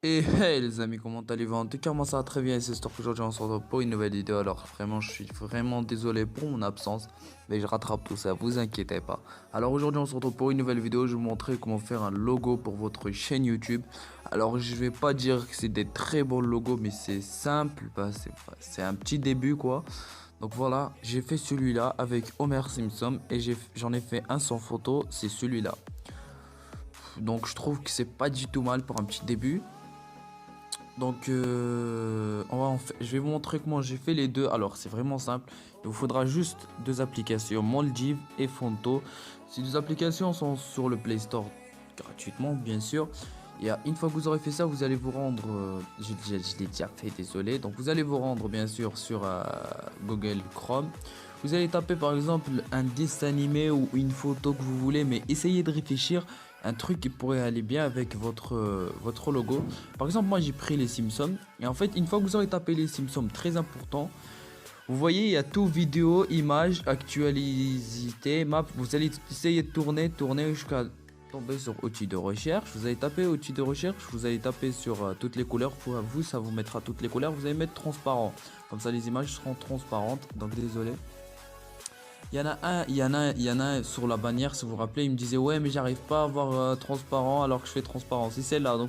Et hey les amis, comment allez-vous? En tout cas, moi ça va très bien, c'est sûr qu'aujourd'hui on se retrouve pour une nouvelle vidéo. Alors vraiment, je suis vraiment désolé pour mon absence, mais je rattrape tout ça, vous inquiétez pas. Alors aujourd'hui on se retrouve pour une nouvelle vidéo, je vais vous montrer comment faire un logo pour votre chaîne YouTube. Alors je vais pas dire que c'est des très bons logos, mais c'est simple, bah, c'est un petit début quoi. Donc voilà, j'ai fait celui-là avec Homer Simpson et j'en ai fait un sans photo, c'est celui-là. Donc je trouve que c'est pas du tout mal pour un petit début. Donc, je vais vous montrer comment j'ai fait les deux. Alors, c'est vraiment simple. Il vous faudra juste deux applications, Moldiv et Fonto. Ces deux applications sont sur le Play Store gratuitement, bien sûr. Et une fois que vous aurez fait ça, vous allez vous rendre. Je l'ai déjà fait, désolé. Donc, vous allez vous rendre, bien sûr, sur Google Chrome. Vous allez taper par exemple un dessin animé ou une photo que vous voulez, mais essayez de réfléchir un truc qui pourrait aller bien avec votre logo. Par exemple, moi j'ai pris les Simpsons. Et en fait, une fois que vous aurez tapé les Simpsons, très important, vous voyez, il y a tout vidéo, images, actualité, map. Vous allez essayer de tourner jusqu'à tomber sur outil de recherche. Vous allez taper outil de recherche, vous allez taper sur toutes les couleurs. Pour vous, ça vous mettra toutes les couleurs. Vous allez mettre transparent. Comme ça, les images seront transparentes. Donc, désolé. Il y en a un sur la bannière, si vous vous rappelez, il me disait ouais mais j'arrive pas à avoir transparent alors que je fais transparent. C'est celle-là. Donc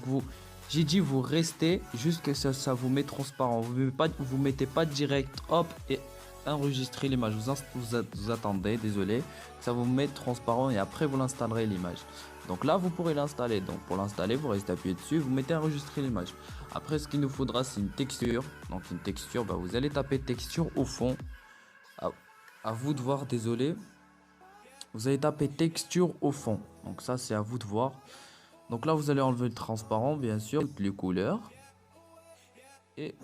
j'ai dit vous restez jusqu'à ce que ça vous met transparent. Vous mettez pas direct hop et enregistrez l'image. Vous attendez, désolé, ça vous met transparent et après vous l'installerez l'image. Donc là vous pourrez l'installer. Donc pour l'installer vous restez appuyé dessus, vous mettez enregistrer l'image. Après ce qu'il nous faudra c'est une texture. Donc une texture, bah, vous allez taper texture au fond. Ah, à vous de voir, désolé. Vous allez taper texture au fond. Donc ça, c'est à vous de voir. Donc là, vous allez enlever le transparent, bien sûr, toutes les couleurs. Et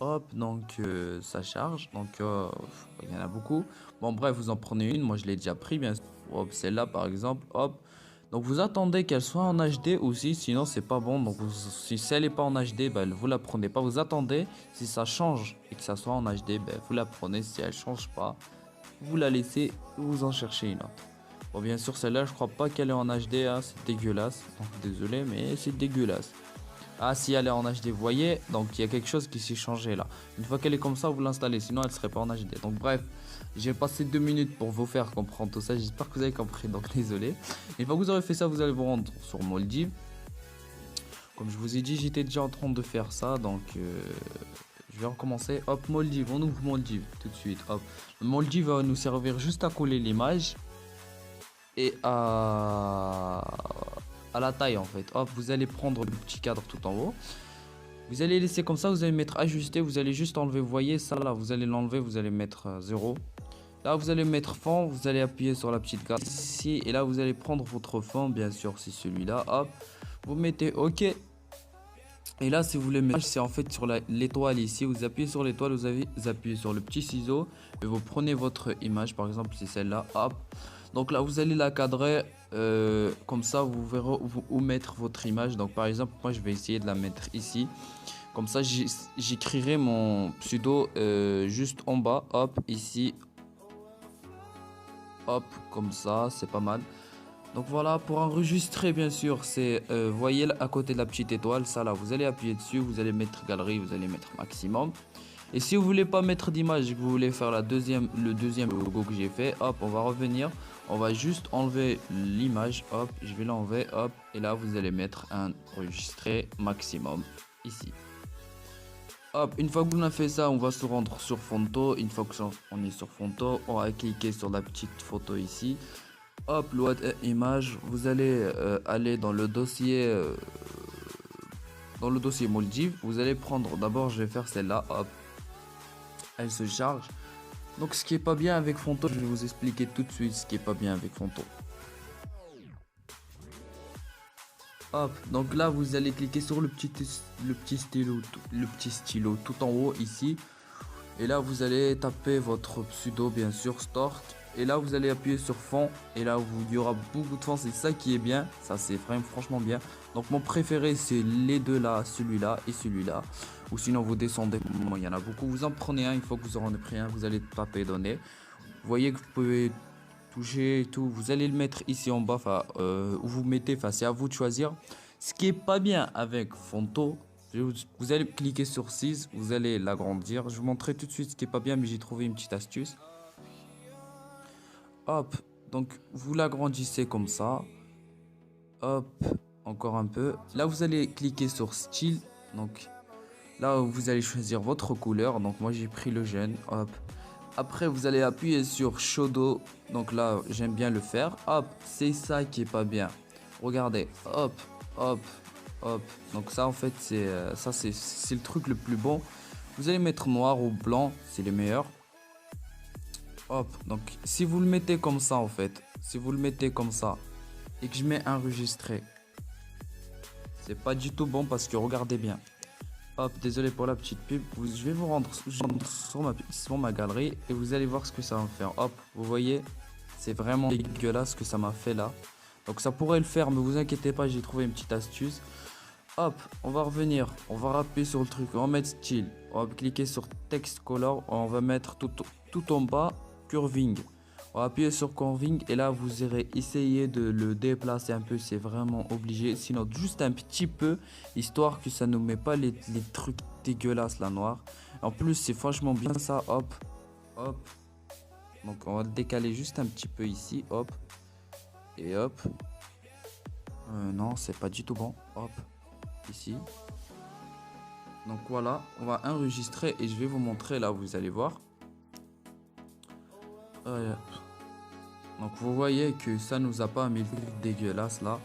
hop, donc ça charge. Donc il y en a beaucoup. Bon, bref, vous en prenez une. Moi, je l'ai déjà pris, bien sûr. Hop, celle-là, par exemple. Hop. Donc vous attendez qu'elle soit en HD aussi, sinon c'est pas bon. Donc si elle n'est pas en HD, ben, vous la prenez pas. Vous attendez, si ça change et que ça soit en HD, ben, vous la prenez. Si elle change pas, vous la laissez, vous en cherchez une autre. Bon, bien sûr, celle-là, je crois pas qu'elle est en HD, hein, c'est dégueulasse. Donc, désolé, mais c'est dégueulasse. Ah, si elle est en HD, vous voyez, donc il y a quelque chose qui s'est changé là. Une fois qu'elle est comme ça, vous l'installez, sinon elle serait pas en HD. Donc, bref, j'ai passé 2 minutes pour vous faire comprendre tout ça. J'espère que vous avez compris, donc désolé. Une fois que vous aurez fait ça, vous allez vous rendre sur Moldiv. Comme je vous ai dit, j'étais déjà en train de faire ça, donc je vais recommencer. Hop, Moldiv, on ouvre Moldiv tout de suite. Hop, Moldiv va nous servir juste à coller l'image et à la taille en fait. Hop, vous allez prendre le petit cadre tout en haut. Vous allez laisser comme ça, vous allez mettre ajuster, vous allez juste enlever, vous voyez ça là, vous allez l'enlever, vous allez mettre 0. Là, vous allez mettre fond, vous allez appuyer sur la petite carte ici et là vous allez prendre votre fond, bien sûr, c'est celui-là. Hop, vous mettez OK. Et là, si vous voulez mettre, c'est en fait sur l'étoile ici. Vous appuyez sur l'étoile, vous appuyez sur le petit ciseau et vous prenez votre image. Par exemple, c'est celle-là. Hop. Donc là, vous allez la cadrer comme ça. Vous verrez où mettre votre image. Donc par exemple, moi, je vais essayer de la mettre ici. Comme ça, j'écrirai mon pseudo juste en bas. Hop, ici. Hop, comme ça, c'est pas mal. Donc voilà, pour enregistrer, bien sûr, c'est, voyez à côté de la petite étoile, ça là, vous allez appuyer dessus, vous allez mettre galerie, vous allez mettre maximum. Et si vous voulez pas mettre d'image, que vous voulez faire le deuxième logo que j'ai fait, hop, on va revenir, on va juste enlever l'image, hop, je vais l'enlever, hop, et là vous allez mettre un enregistrer maximum ici. Hop, une fois que vous avez fait ça, on va se rendre sur Fonto. Une fois qu'on est sur Fonto, on va cliquer sur la petite photo ici. Hop, load image, vous allez aller dans le dossier Moldiv. Vous allez prendre, d'abord je vais faire celle-là, hop, elle se charge. Donc ce qui est pas bien avec Fonto, je vais vous expliquer tout de suite ce qui est pas bien avec Fonto. Hop, donc là vous allez cliquer sur le petit stylo tout en haut ici. Et là vous allez taper votre pseudo, bien sûr, Start. Et là vous allez appuyer sur fond. Et là il y aura beaucoup de fonds. C'est ça qui est bien. Ça c'est vraiment franchement bien. Donc mon préféré c'est les deux là, celui-là et celui-là. Ou sinon vous descendez. Bon, il y en a beaucoup. Vous en prenez un. Une fois que vous en avez pris un, vous allez taper donner. Vous voyez que vous pouvez toucher et tout. Vous allez le mettre ici en bas. Où vous mettez. Enfin, c'est à vous de choisir. Ce qui est pas bien avec Fonto, vous allez cliquer sur 6, vous allez l'agrandir. Je vous montrerai tout de suite ce qui est pas bien, mais j'ai trouvé une petite astuce. Hop, donc vous l'agrandissez comme ça. Hop, encore un peu. Là, vous allez cliquer sur style. Donc là, vous allez choisir votre couleur. Donc moi, j'ai pris le jaune. Hop. Après, vous allez appuyer sur Shadow. Donc là, j'aime bien le faire. Hop, c'est ça qui est pas bien. Regardez. Hop, hop, hop. Donc ça, en fait, c'est le truc le plus bon. Vous allez mettre noir ou blanc, c'est les meilleurs. Hop, donc si vous le mettez comme ça, en fait, si vous le mettez comme ça et que je mets enregistrer, c'est pas du tout bon parce que regardez bien. Hop, désolé pour la petite pub. Je vais vous rendre sur ma galerie et vous allez voir ce que ça va me faire. Hop, vous voyez, c'est vraiment dégueulasse ce que ça m'a fait là. Donc ça pourrait le faire, mais vous inquiétez pas, j'ai trouvé une petite astuce. Hop, on va revenir, on va appuyer sur le truc, on va mettre style. On va cliquer sur text color, on va mettre tout en bas curving. On va appuyer sur curving et là vous irez essayer de le déplacer un peu, c'est vraiment obligé, sinon juste un petit peu, histoire que ça ne met pas les trucs dégueulasses là noir. En plus c'est franchement bien ça, hop, hop. Donc on va le décaler juste un petit peu ici, hop, et hop. Non, c'est pas du tout bon, hop, ici. Donc voilà, on va enregistrer et je vais vous montrer là, vous allez voir. Donc vous voyez que ça nous a pas mis le truc dégueulasse là.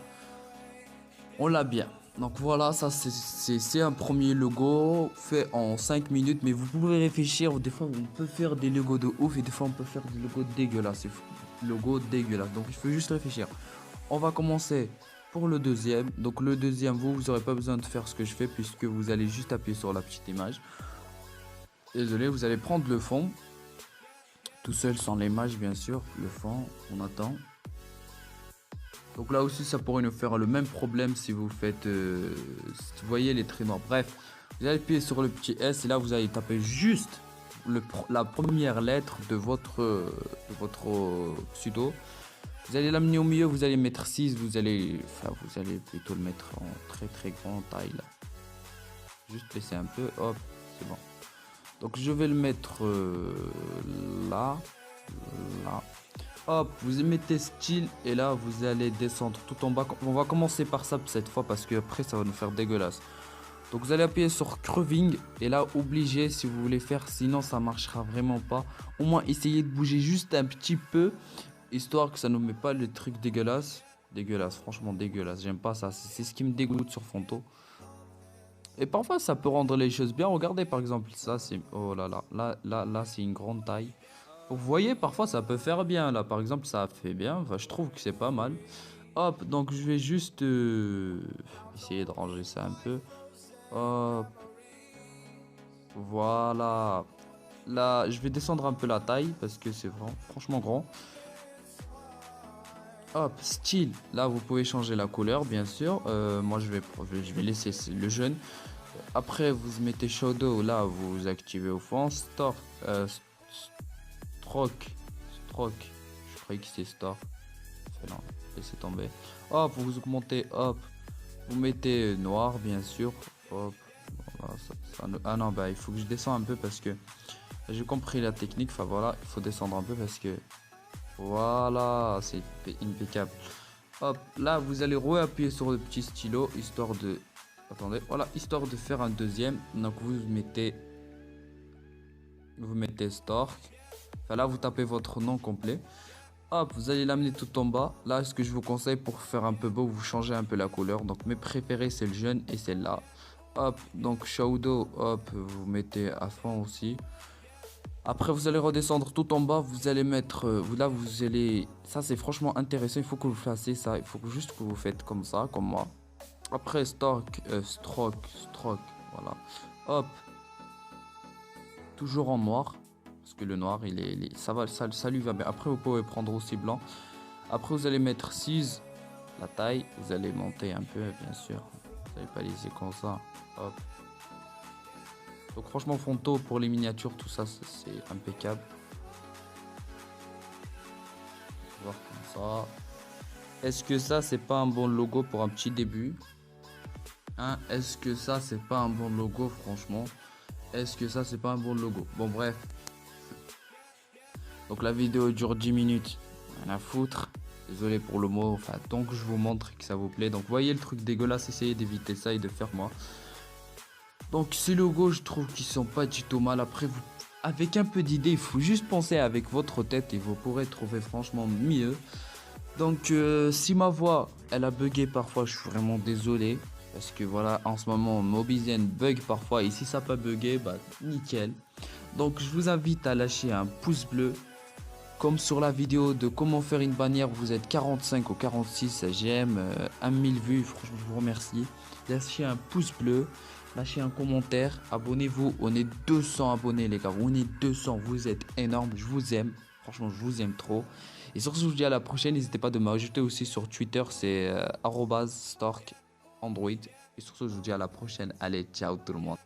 On l'a bien. Donc voilà, ça c'est un premier logo fait en 5 minutes. Mais vous pouvez réfléchir, des fois on peut faire des logos de ouf et des fois on peut faire des logos dégueulasses. Logo dégueulasse. Donc il faut juste réfléchir. On va commencer pour le deuxième. Donc le deuxième, vous n'aurez pas besoin de faire ce que je fais puisque vous allez juste appuyer sur la petite image. Désolé, vous allez prendre le fond. Tout seul sans l'image bien sûr, le fond, on attend. Donc là aussi ça pourrait nous faire le même problème si vous faites, vous voyez les traits noirs. Bref, vous allez appuyer sur le petit S et là vous allez taper juste la première lettre de votre pseudo. Vous allez l'amener au milieu, vous allez mettre 6, vous allez plutôt le mettre en très grande taille là. Juste laisser un peu, hop, c'est bon. Donc je vais le mettre là. Hop, vous mettez style et là vous allez descendre tout en bas. On va commencer par ça cette fois parce que après ça va nous faire dégueulasse. Donc vous allez appuyer sur curving et là obligé si vous voulez faire, sinon ça marchera vraiment pas. Au moins essayez de bouger juste un petit peu histoire que ça ne met pas le truc dégueulasse. Dégueulasse, franchement dégueulasse, j'aime pas ça, c'est ce qui me dégoûte sur Fonto. Et parfois ça peut rendre les choses bien. Regardez par exemple ça, c'est oh là là c'est une grande taille. Vous voyez parfois ça peut faire bien là, par exemple ça fait bien, enfin, je trouve que c'est pas mal. Hop, donc je vais juste essayer de ranger ça un peu. Hop, voilà. Là je vais descendre un peu la taille parce que c'est vraiment franchement grand. Hop, style, là vous pouvez changer la couleur bien sûr. Moi je vais laisser le jaune. Après vous mettez shadow, là vous activez au fond. Stroke, je croyais que c'était store. Non, laissez tomber. Hop, vous augmentez, hop, vous mettez noir bien sûr. Hop, voilà, ah non, bah il faut que je descende un peu parce que j'ai compris la technique. Enfin voilà, il faut descendre un peu parce que voilà, c'est impeccable. Hop, là vous allez réappuyer sur le petit stylo histoire de, attendez, voilà, histoire de faire un deuxième. Donc vous mettez Stork. Enfin là vous tapez votre nom complet. Hop, vous allez l'amener tout en bas. Là, ce que je vous conseille pour faire un peu beau, vous changez un peu la couleur. Donc mes préférés c'est le jaune et celle-là. Hop, donc shadow, hop, vous mettez à fond aussi. Après vous allez redescendre tout en bas, vous allez mettre, là vous allez, ça c'est franchement intéressant, il faut que vous fassiez ça, il faut juste que vous faites comme ça, comme moi. Après stroke, voilà. Hop, toujours en noir, parce que le noir ça lui va bien. Après vous pouvez prendre aussi blanc. Après vous allez mettre 6, la taille, vous allez monter un peu bien sûr, vous n'allez pas laisser comme ça, hop. Donc franchement Fonto pour les miniatures, tout ça c'est impeccable. On va voir comme ça. Est-ce que ça c'est pas un bon logo pour un petit début? Hein, est-ce que ça, c'est pas un bon logo, franchement? Est-ce que ça, c'est pas un bon logo? Bon, bref. Donc, la vidéo dure 10 minutes. Rien à foutre. Désolé pour le mot. Enfin, tant que je vous montre que ça vous plaît. Donc, voyez le truc dégueulasse. Essayez d'éviter ça et de faire moi. Donc, ces logos, je trouve qu'ils sont pas du tout mal. Après, vous, avec un peu d'idée, il faut juste penser avec votre tête et vous pourrez trouver franchement mieux. Donc, si ma voix, elle a bugué parfois, je suis vraiment désolé. Parce que voilà, en ce moment, Mobizen bug parfois. Et si ça n'a pas bugué, bah nickel. Donc, je vous invite à lâcher un pouce bleu. Comme sur la vidéo de comment faire une bannière, vous êtes 45 ou 46 j'aime, 1000 vues, franchement je vous remercie. Lâchez un pouce bleu, lâchez un commentaire, abonnez-vous, on est 200 abonnés les gars, on est 200, vous êtes énormes, je vous aime, franchement je vous aime trop. Et sur ce je vous dis à la prochaine, n'hésitez pas de m'ajouter aussi sur Twitter, c'est @stork android. Et sur ce je vous dis à la prochaine, allez ciao tout le monde.